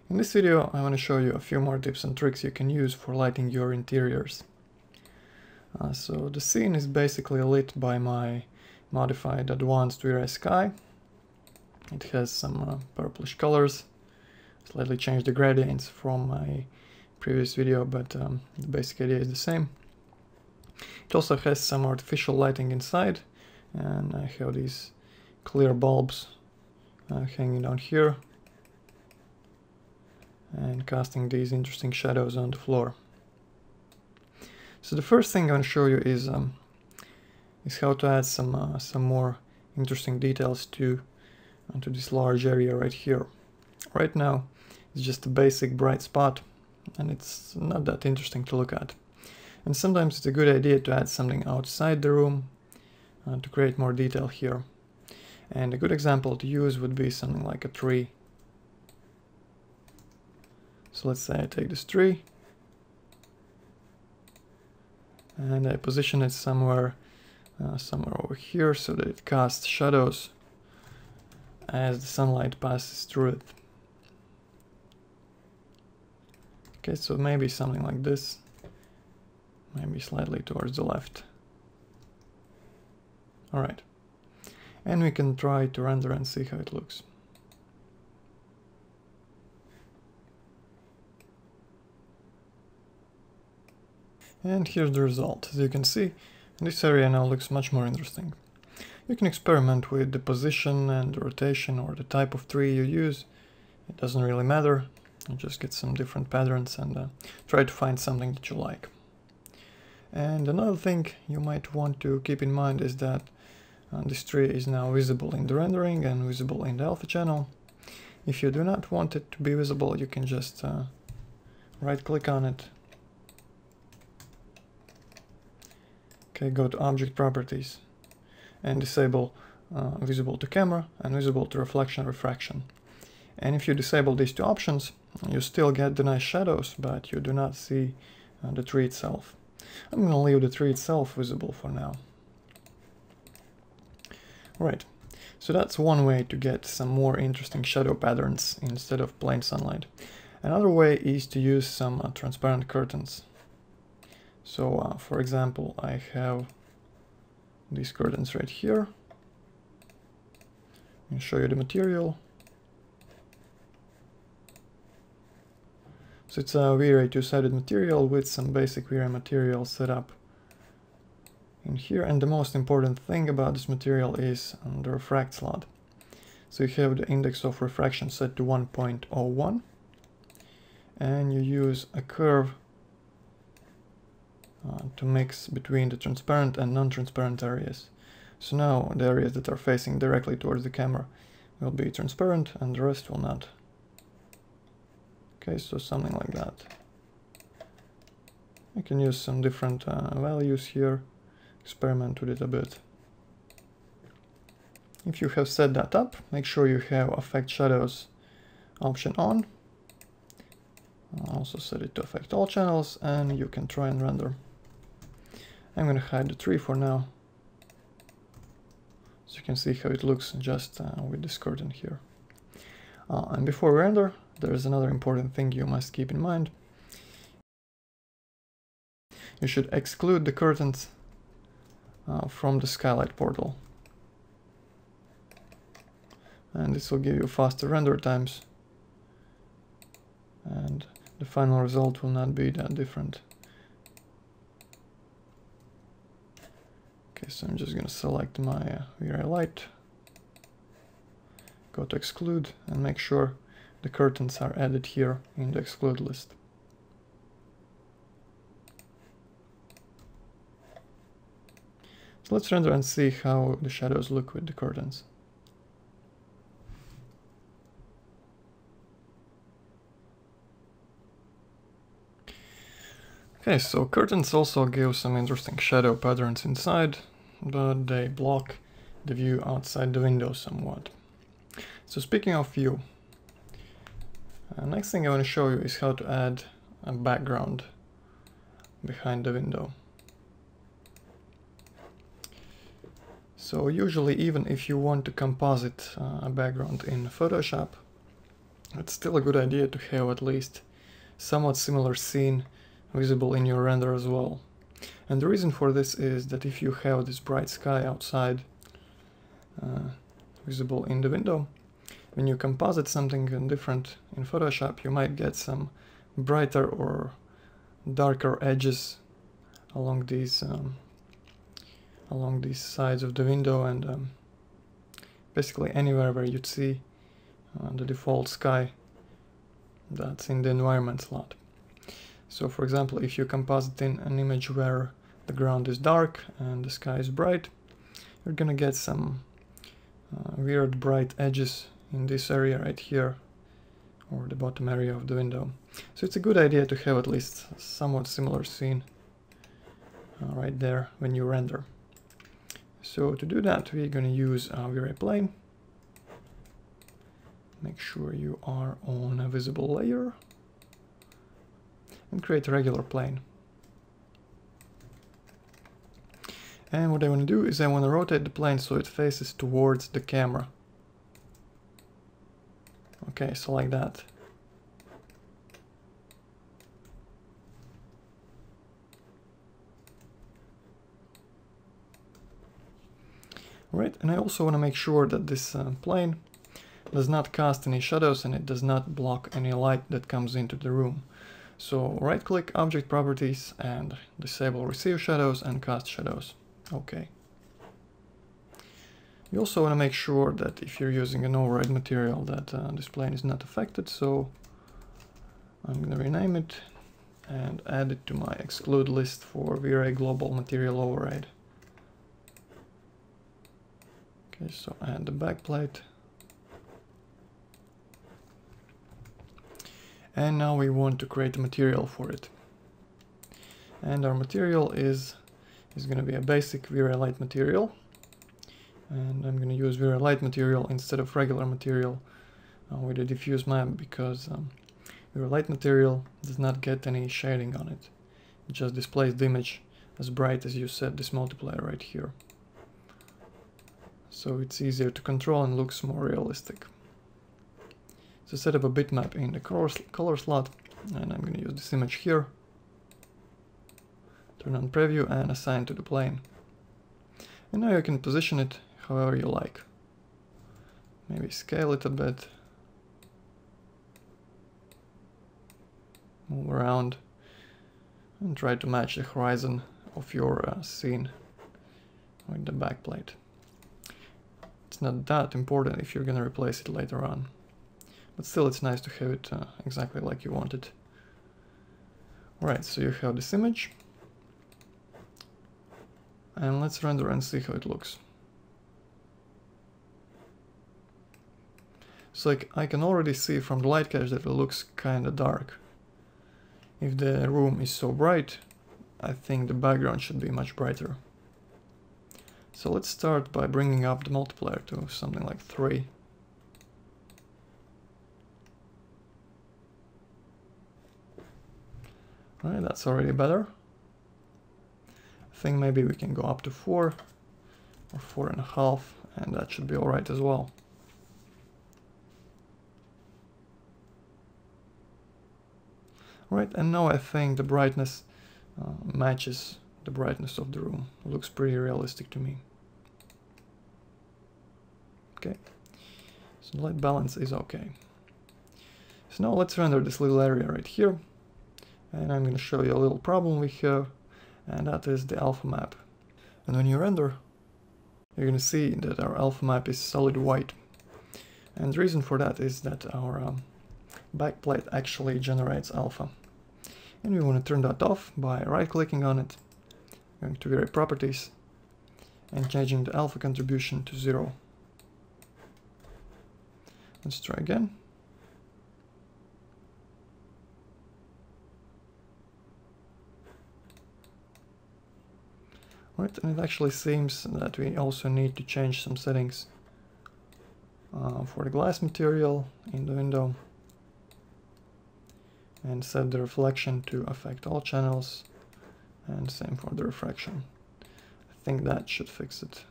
In this video I want to show you a few more tips and tricks you can use for lighting your interiors. So the scene is basically lit by my modified advanced vray sky. It has some purplish colors. Slightly changed the gradients from my previous video, but the basic idea is the same. It also has some artificial lighting inside, and I have these clear bulbs hanging down here and casting these interesting shadows on the floor. So the first thing I want to show you is how to add some more interesting details to this large area right here. Right now it's just a basic bright spot and it's not that interesting to look at. And sometimes it's a good idea to add something outside the room to create more detail here. And a good example to use would be something like a tree. So let's say I take this tree and I position it somewhere over here so that it casts shadows as the sunlight passes through it. Okay, so maybe something like this, maybe slightly towards the left. Alright, and we can try to render and see how it looks. And here's the result. As you can see, this area now looks much more interesting. You can experiment with the position and the rotation or the type of tree you use. It doesn't really matter. You just get some different patterns and try to find something that you like. And another thing you might want to keep in mind is that this tree is now visible in the rendering and visible in the alpha channel. If you do not want it to be visible, you can just right click on it. Okay, go to Object Properties and disable Visible to Camera and Visible to Reflection Refraction. And if you disable these two options, you still get the nice shadows, but you do not see the tree itself. I'm going to leave the tree itself visible for now. Right, so that's one way to get some more interesting shadow patterns instead of plain sunlight. Another way is to use some transparent curtains. So, for example, I have these curtains right here. I'll show you the material. So it's a vray two-sided material with some basic vray material set up in here. And the most important thing about this material is the refract slot. So you have the index of refraction set to 1.01, and you use a curve to mix between the transparent and non-transparent areas. So now the areas that are facing directly towards the camera will be transparent and the rest will not. Okay, so something like that. I can use some different values here, experiment with it a bit. If you have set that up, make sure you have Affect Shadows option on. Also set it to affect all channels and you can try and render. I'm going to hide the tree for now, so you can see how it looks just with this curtain here. And before we render, there is another important thing you must keep in mind. You should exclude the curtains from the skylight portal. And this will give you faster render times. And the final result will not be that different. Okay, so I'm just going to select my vray light, go to exclude and make sure the curtains are added here in the exclude list. So let's render and see how the shadows look with the curtains. Okay, so curtains also give some interesting shadow patterns inside, but they block the view outside the window somewhat. So speaking of view, next thing I want to show you is how to add a background behind the window. So usually, even if you want to composite a background in Photoshop, it's still a good idea to have at least somewhat similar scene visible in your render as well. And the reason for this is that if you have this bright sky outside visible in the window, when you composite something different in Photoshop, you might get some brighter or darker edges along these sides of the window, and basically anywhere where you'd see the default sky that's in the environment slot. So for example, if you composite in an image where the ground is dark and the sky is bright, you're gonna get some weird bright edges in this area right here, or the bottom area of the window. So it's a good idea to have at least a somewhat similar scene right there when you render. So to do that, we're going to use a vray plane. Make sure you are on a visible layer and create a regular plane. And what I want to do is I want to rotate the plane so it faces towards the camera. Okay, so like that. Right, and I also want to make sure that this plane does not cast any shadows and it does not block any light that comes into the room. So right click Object Properties and disable Receive Shadows and Cast Shadows. Okay. You also want to make sure that if you're using an override material that this plane is not affected, so I'm going to rename it and add it to my exclude list for vray global material override. Okay, so add the backplate. And now we want to create a material for it. And our material is going to be a basic vray light material. And I'm going to use vray light material instead of regular material with a diffuse map, because vray light material does not get any shading on it. It just displays the image as bright as you set this multiplier right here. So it's easier to control and looks more realistic. So set up a bitmap in the color slot, and I'm going to use this image here. Turn on preview and assign to the plane. And now you can position it however you like. Maybe scale it a bit. Move around and try to match the horizon of your scene with the backplate. It's not that important if you're going to replace it later on, but still it's nice to have it exactly like you want it. Alright, so you have this image, and let's render and see how it looks. So I can already see from the light cache that it looks kinda dark. If the room is so bright, I think the background should be much brighter. So let's start by bringing up the multiplier to something like 3. Alright, that's already better. I think maybe we can go up to 4 or 4.5, and that should be alright as well. Right, and now I think the brightness matches the brightness of the room. It looks pretty realistic to me. Okay, so the light balance is okay. So now let's render this little area right here, and I'm going to show you a little problem we have, and that is the alpha map. And when you render, you're going to see that our alpha map is solid white. And the reason for that is that our backplate actually generates alpha. And we want to turn that off by right-clicking on it, going to vray properties, and changing the alpha contribution to 0. Let's try again. Right, and it actually seems that we also need to change some settings for the glass material in the window, and set the reflection to affect all channels, and same for the refraction. I think that should fix it.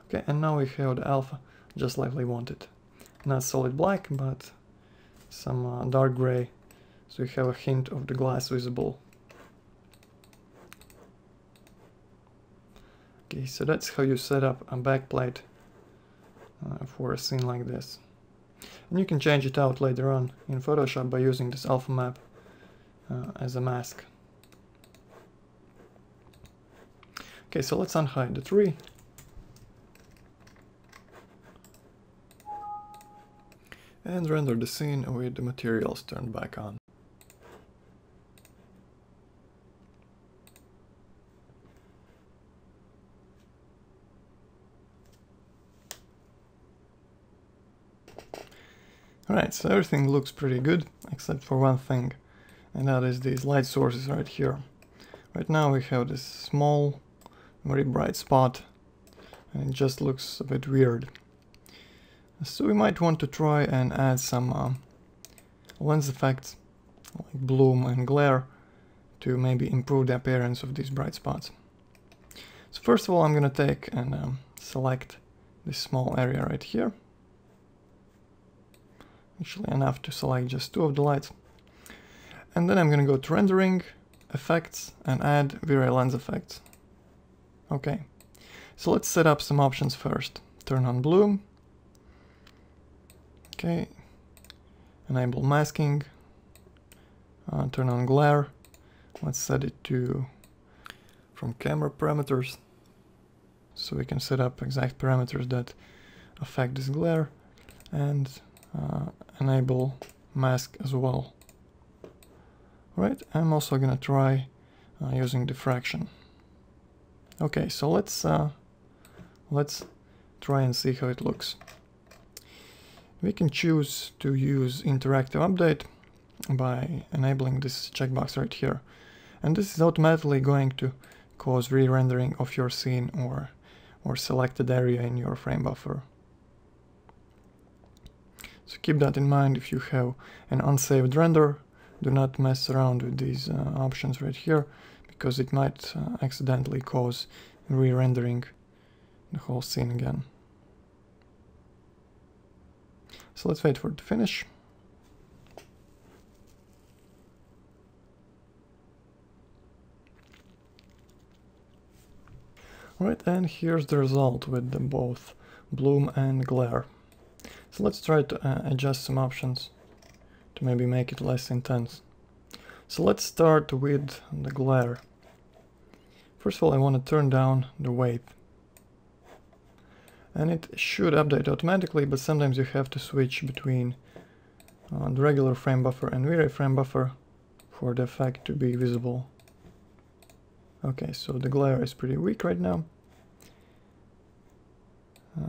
Okay, and now we have the alpha just like we wanted. Not solid black, but some dark gray, so we have a hint of the glass visible. Okay, so that's how you set up a backplate for a scene like this. And you can change it out later on in Photoshop by using this alpha map as a mask. Okay, so let's unhide the tree. And render the scene with the materials turned back on. Alright, so everything looks pretty good, except for one thing, and that is these light sources right here. Right now we have this small, very bright spot, and it just looks a bit weird. So we might want to try and add some lens effects, like bloom and glare, to maybe improve the appearance of these bright spots. So first of all, I'm going to take and select this small area right here. Actually enough to select just two of the lights. And then I'm going to go to rendering, effects, and add vray lens effects. Okay, so let's set up some options first. Turn on bloom. Okay, enable masking, turn on glare. Let's set it to from camera parameters, so we can set up exact parameters that affect this glare, and enable mask as well. Right, I'm also gonna try using diffraction. Okay, so let's try and see how it looks. We can choose to use interactive update by enabling this checkbox right here, and this is automatically going to cause re-rendering of your scene or selected area in your frame buffer. So keep that in mind if you have an unsaved render. Do not mess around with these options right here, because it might accidentally cause re-rendering the whole scene again. So let's wait for it to finish. Alright, and here's the result with both bloom and glare. So let's try to adjust some options to maybe make it less intense. So let's start with the glare. First of all, I want to turn down the weight. And it should update automatically, but sometimes you have to switch between the regular frame buffer and vray frame buffer for the effect to be visible. Okay, so the glare is pretty weak right now.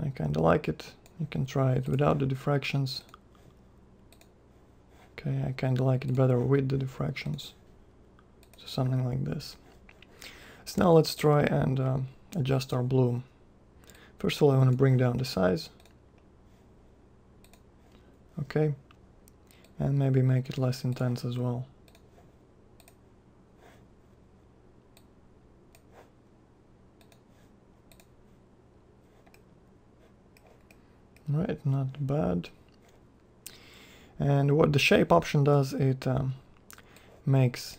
I kinda like it. You can try it without the diffractions. Okay, I kinda like it better with the diffractions. So something like this. So now let's try and adjust our bloom. First of all, I want to bring down the size. Okay, and maybe make it less intense as well. Right, not bad. And what the shape option does, it makes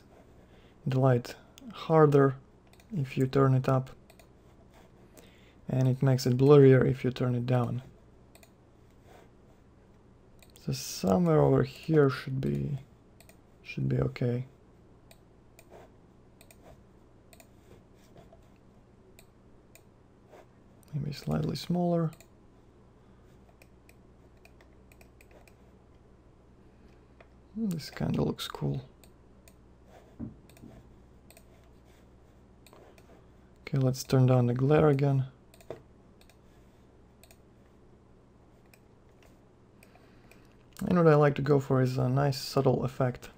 the light harder if you turn it up, and it makes it blurrier if you turn it down. So somewhere over here should be okay. Maybe slightly smaller. This kinda looks cool. Okay, let's turn down the glare again. And what I like to go for is a nice subtle effect.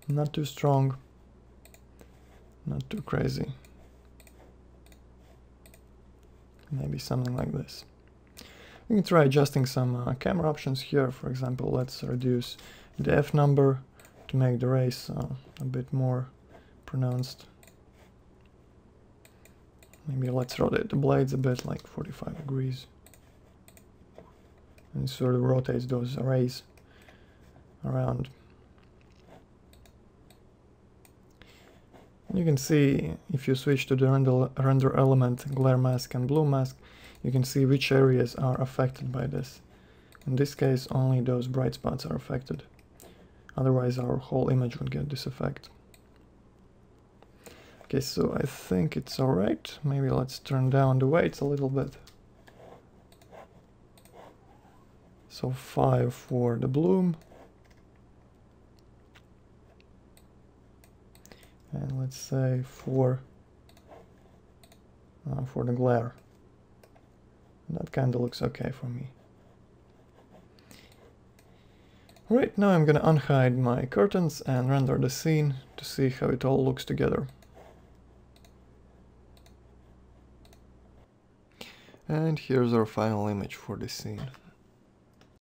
Not too strong, not too crazy. Maybe something like this. You can try adjusting some camera options here. For example, let's reduce the F number to make the rays a bit more pronounced. Maybe let's rotate the blades a bit, like 45 degrees. And it sort of rotates those arrays around. You can see, if you switch to the render element, glare mask and bloom mask, you can see which areas are affected by this. In this case, only those bright spots are affected. Otherwise, our whole image would get this effect. Okay, so I think it's alright. Maybe let's turn down the weights a little bit. So 5 for the bloom. And let's say 4 for the glare. That kind of looks okay for me. Right, now I'm gonna unhide my curtains and render the scene to see how it all looks together. And here's our final image for this scene.